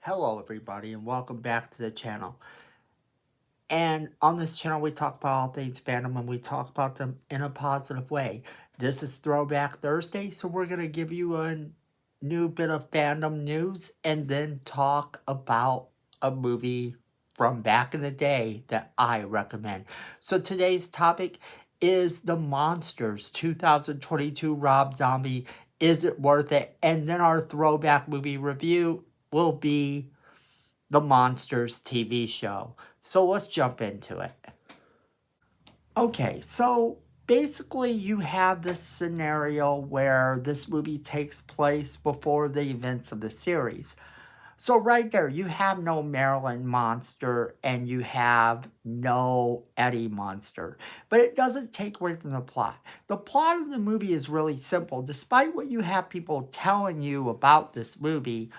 Hello everybody and welcome back to the channel. And on this channel we talk about all things fandom and we talk about them in a positive way. This is Throwback Thursday, so we're going to give you a new bit of fandom news and then talk about a movie from back in the day that I recommend. So today's topic is the Munsters 2022 Rob Zombie. Is it worth it? And then our throwback movie review will be the Munsters TV show. So let's jump into it. Okay, so basically you have this scenario where this movie takes place before the events of the series. So right there, you have no Marilyn Monster and you have no Eddie Monster. But it doesn't take away from the plot. The plot of the movie is really simple. Despite what you have people telling you about this movie,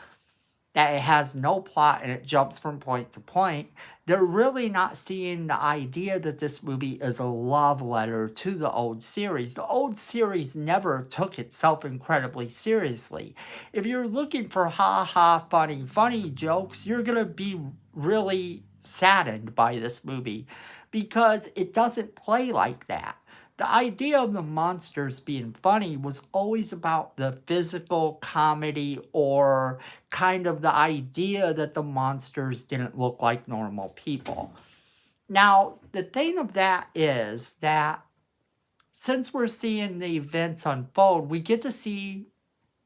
that it has no plot and it jumps from point to point, they're really not seeing the idea that this movie is a love letter to the old series. The old series never took itself incredibly seriously. If you're looking for ha-ha, funny jokes, you're going to be really saddened by this movie because it doesn't play like that. The idea of the Munsters being funny was always about the physical comedy or kind of the idea that the Munsters didn't look like normal people. Now, the thing of that is that since we're seeing the events unfold, we get to see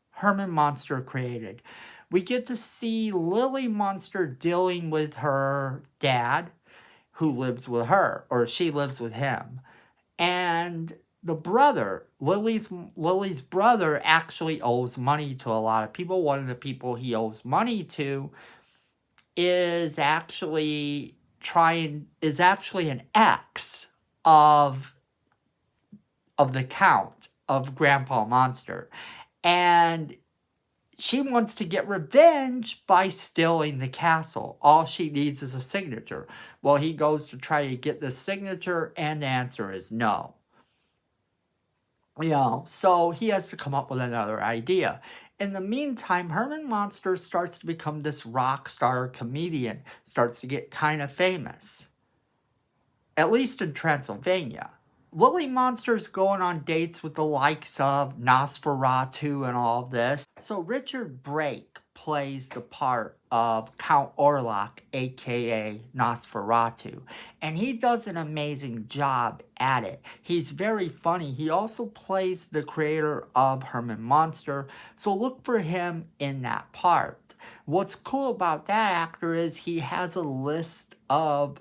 Herman Munster created. We get to see Lily Munster dealing with her dad, who lives with her, or she lives with him. And the brother, Lily's brother, actually owes money to a lot of people. One of the people he owes money to is actually an ex of the Count, of Grandpa Munster. And she wants to get revenge by stealing the castle. All she needs is a signature. Well, he goes to try to get the signature, and the answer is no. So he has to come up with another idea. In the meantime, Herman Munster starts to become this rock star comedian, starts to get kind of famous. At least in Transylvania. Lily Munster's going on dates with the likes of Nosferatu and all of this. So Richard Brake plays the part of Count Orlok, aka Nosferatu. And he does an amazing job at it. He's very funny. He also plays the creator of Herman Munster. So look for him in that part. What's cool about that actor is he has a list of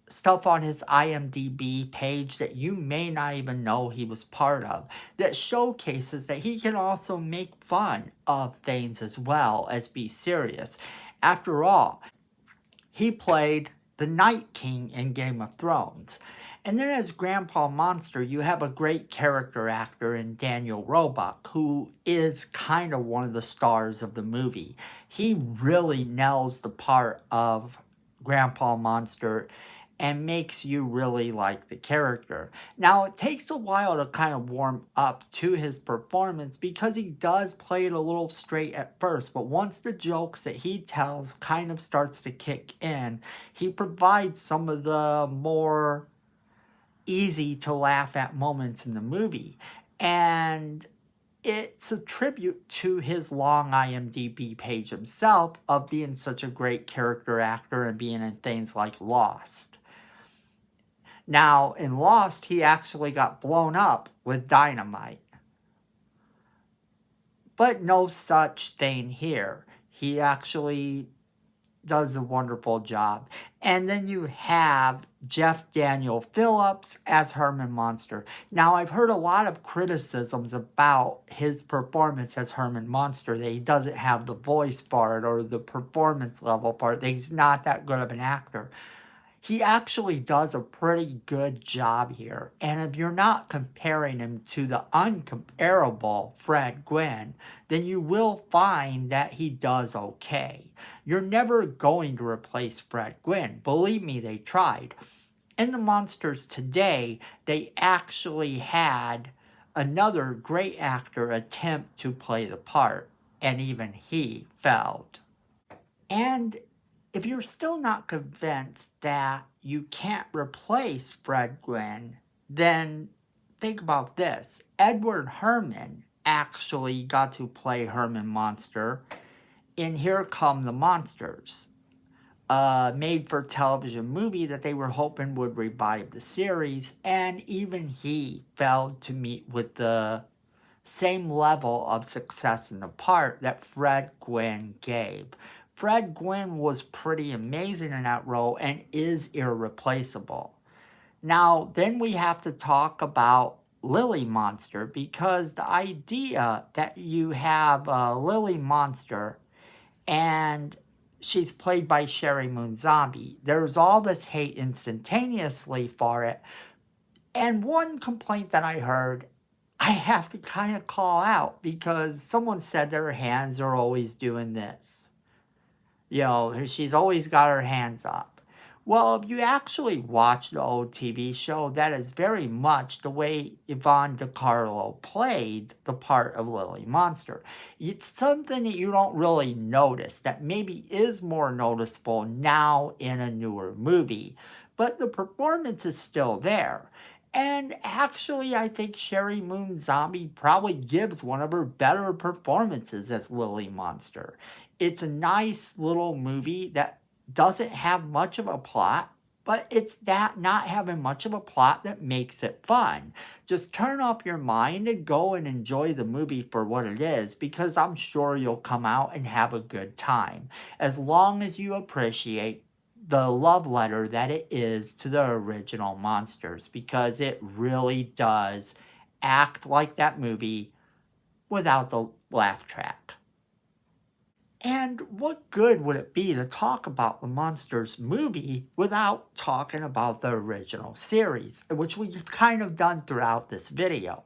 stuff on his IMDb page that you may not even know he was part of, that showcases that he can also make fun of things as well as be serious. After all, he played the Night King in Game of Thrones. And then as Grandpa Munster, you have a great character actor in Daniel Roebuck, who is kind of one of the stars of the movie. He really nails the part of Grandpa Munster and makes you really like the character. Now, it takes a while to kind of warm up to his performance because he does play it a little straight at first, but once the jokes that he tells kind of starts to kick in, he provides some of the more easy to laugh at moments in the movie. And it's a tribute to his long IMDb page himself of being such a great character actor and being in things like Lost. Now, in Lost, he actually got blown up with dynamite. But no such thing here. He actually does a wonderful job. And then you have Jeff Daniel Phillips as Herman Munster. Now, I've heard a lot of criticisms about his performance as Herman Munster, that he doesn't have the voice for it or the performance level for it, that he's not that good of an actor. He actually does a pretty good job here. And if you're not comparing him to the uncomparable Fred Gwynne, then you will find that he does okay. You're never going to replace Fred Gwynne. Believe me, they tried. In the Munsters today, they actually had another great actor attempt to play the part, and even he failed. And if you're still not convinced that you can't replace Fred Gwynne, then think about this. Edward Herrmann actually got to play Herman Munster in Here Come the Monsters, a made-for-television movie that they were hoping would revive the series, and even he failed to meet with the same level of success in the part that Fred Gwynne gave. Fred Gwynne was pretty amazing in that role and is irreplaceable. Now, then we have to talk about Lily Monster, because the idea that you have Lily Monster and she's played by Sherry Moon Zombie, there's all this hate instantaneously for it. And one complaint that I heard, I have to kind of call out, because someone said their hands are always doing this. You know, she's always got her hands up. Well, if you actually watch the old TV show, that is very much the way Yvonne DiCarlo played the part of Lily Monster. It's something that you don't really notice, that maybe is more noticeable now in a newer movie. But the performance is still there. And actually, I think Sherry Moon Zombie probably gives one of her better performances as Lily Monster. It's a nice little movie that doesn't have much of a plot, but it's that not having much of a plot that makes it fun. Just turn off your mind and go and enjoy the movie for what it is, because I'm sure you'll come out and have a good time, as long as you appreciate the love letter that it is to the original Munsters, because it really does act like that movie without the laugh track. And what good would it be to talk about the Munsters movie without talking about the original series, which we've kind of done throughout this video.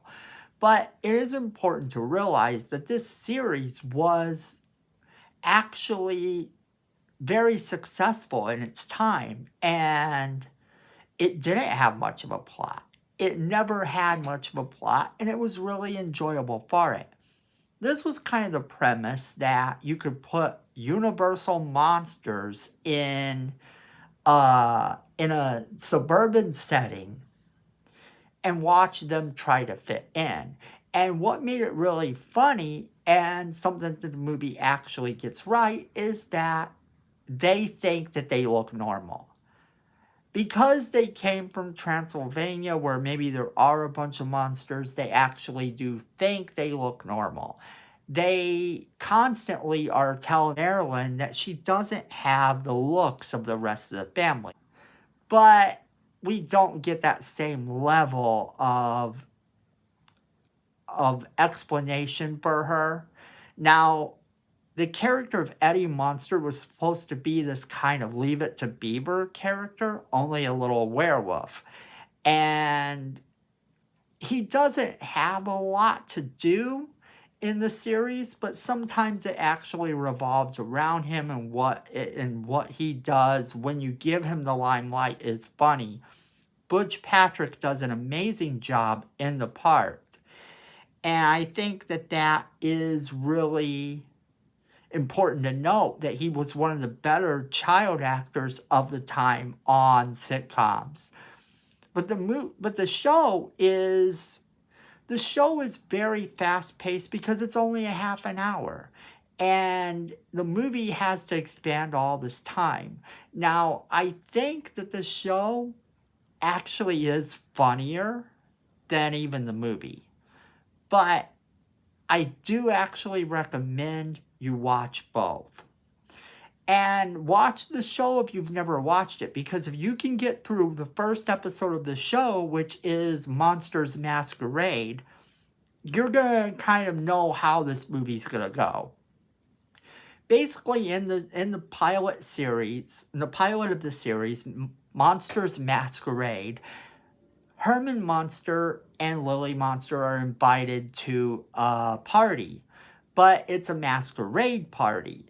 But it is important to realize that this series was actually very successful in its time, and it didn't have much of a plot. It never had much of a plot, and it was really enjoyable for it. This was kind of the premise, that you could put Universal monsters in a suburban setting and watch them try to fit in. And what made it really funny, and something that the movie actually gets right, is that they think that they look normal. Because they came from Transylvania, where maybe there are a bunch of monsters, they actually do think they look normal. They constantly are telling Marilyn that she doesn't have the looks of the rest of the family. But we don't get that same level of explanation for her. Now, the character of Eddie Munster was supposed to be this kind of Leave It to Beaver character, only a little werewolf. And he doesn't have a lot to do in the series, but sometimes it actually revolves around him, and what he does when you give him the limelight is funny. Butch Patrick does an amazing job in the part. And I think that that is really important to note, that he was one of the better child actors of the time on sitcoms. But the show is very fast paced, because it's only a half an hour, and the movie has to expand all this time. Now, I think that the show actually is funnier than even the movie, but I do actually recommend you watch both. And watch the show if you've never watched it, because if you can get through the first episode of the show, which is Munsters Masquerade, you're going to kind of know how this movie's going to go. Basically, in the pilot of the series, Munsters Masquerade, Herman Munster and Lily Monster are invited to a party, but it's a masquerade party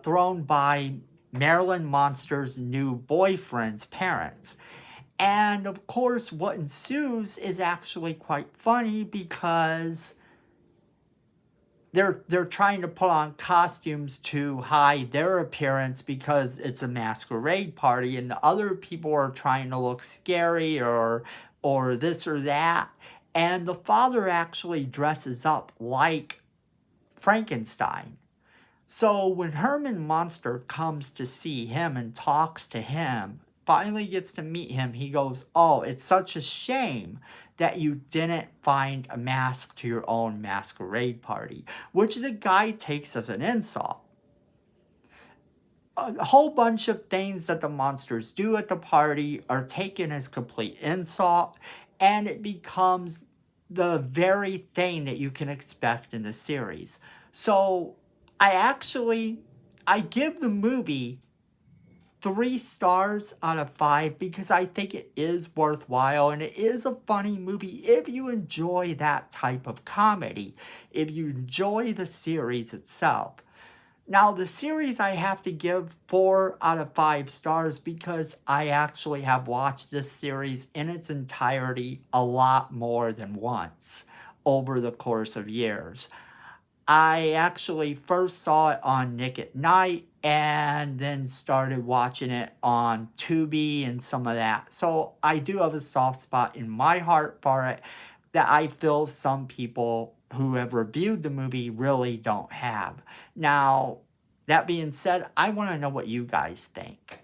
thrown by Marilyn Monster's new boyfriend's parents. And of course, what ensues is actually quite funny, because they're trying to put on costumes to hide their appearance because it's a masquerade party, and the other people are trying to look scary or this or that. And the father actually dresses up like Frankenstein. So when Herman Munster comes to see him and talks to him, finally gets to meet him, he goes, "Oh, it's such a shame that you didn't find a mask to your own masquerade party," which the guy takes as an insult. A whole bunch of things that the monsters do at the party are taken as complete insult, and it becomes the very thing that you can expect in the series. So I give the movie 3 stars out of 5 because I think it is worthwhile and it is a funny movie if you enjoy that type of comedy, if you enjoy the series itself. Now, the series I have to give 4 out of 5 stars because I actually have watched this series in its entirety a lot more than once over the course of years. I actually first saw it on Nick at Night and then started watching it on Tubi and some of that. So I do have a soft spot in my heart for it that I feel some people who have reviewed the movie really don't have. Now, that being said, I want to know what you guys think.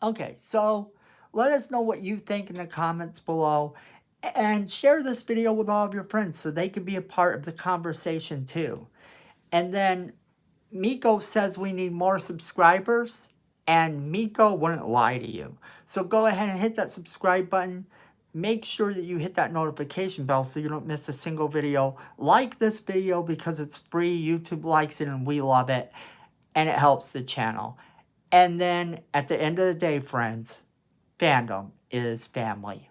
Okay, so let us know what you think in the comments below. And share this video with all of your friends so they can be a part of the conversation too. And then Miko says we need more subscribers, and Miko wouldn't lie to you. So go ahead and hit that subscribe button. Make sure that you hit that notification bell so you don't miss a single video. Like this video because it's free. YouTube likes it and we love it. And it helps the channel. And then at the end of the day, friends, fandom is family.